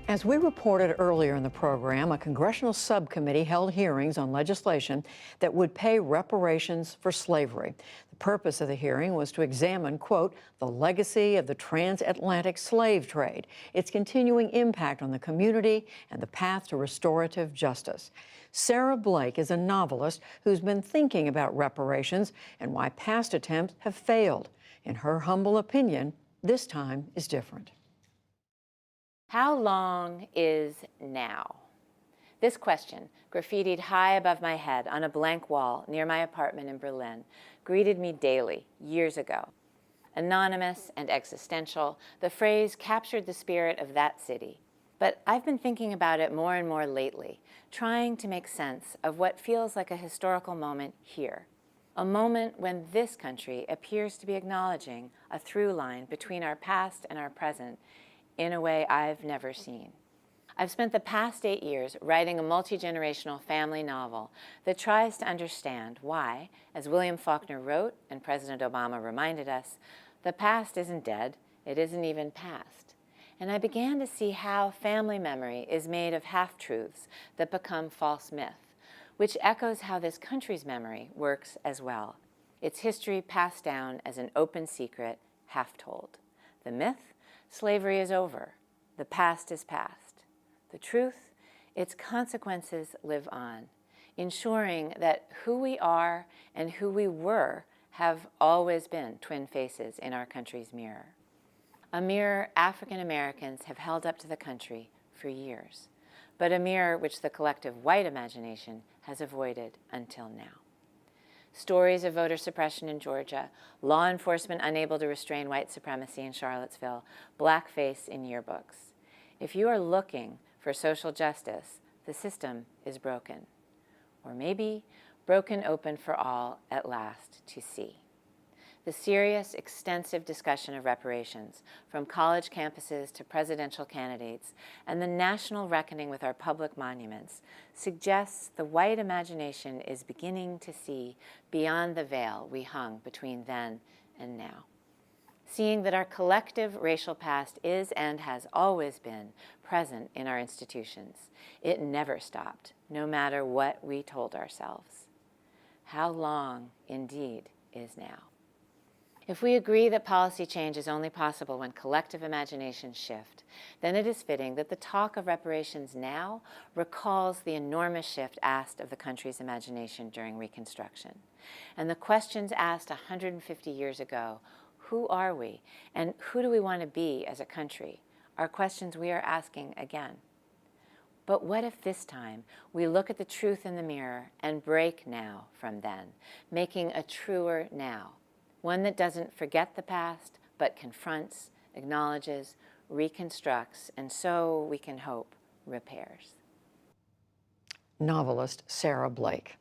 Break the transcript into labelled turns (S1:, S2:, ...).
S1: As we reported earlier in the program, a congressional subcommittee held hearings on legislation that would pay reparations for slavery. The purpose of the hearing was to examine, quote, the legacy of the transatlantic slave trade, its continuing impact on the community, and the path to restorative justice. Sarah Blake is a novelist who's been thinking about reparations and why past attempts have failed. In her humble opinion, this time is different.
S2: How long is now? This question, graffitied high above my head on a blank wall near my apartment in Berlin, greeted me daily years ago. Anonymous and existential, the phrase captured the spirit of that city. But I've been thinking about it more and more lately, trying to make sense of what feels like a historical moment here. A moment when this country appears to be acknowledging a through line between our past and our present in a way I've never seen. I've spent the past 8 years writing a multi-generational family novel that tries to understand why, as William Faulkner wrote and President Obama reminded us, the past isn't dead, it isn't even past. And I began to see how family memory is made of half-truths that become false myth, which echoes how this country's memory works as well. Its history passed down as an open secret, half-told. The myth? Slavery is over. The past is past. The truth? Its consequences live on, ensuring that who we are and who we were have always been twin faces in our country's mirror. A mirror African Americans have held up to the country for years, but a mirror which the collective white imagination has avoided until now. Stories of voter suppression in Georgia, law enforcement unable to restrain white supremacy in Charlottesville, blackface in yearbooks. If you are looking for social justice, the system is broken. Or maybe broken open for all at last to see. The serious, extensive discussion of reparations, from college campuses to presidential candidates, and the national reckoning with our public monuments, suggests the white imagination is beginning to see beyond the veil we hung between then and now. Seeing that our collective racial past is and has always been present in our institutions. It never stopped, no matter what we told ourselves. How long, indeed, is now? If we agree that policy change is only possible when collective imaginations shift, then it is fitting that the talk of reparations now recalls the enormous shift asked of the country's imagination during Reconstruction. And the questions asked 150 years ago, who are we and who do we want to be as a country, are questions we are asking again. But what if this time we look at the truth in the mirror and break now from then, making a truer now? One that doesn't forget the past, but confronts, acknowledges, reconstructs, and so we can hope repairs.
S1: Novelist Sarah Blake.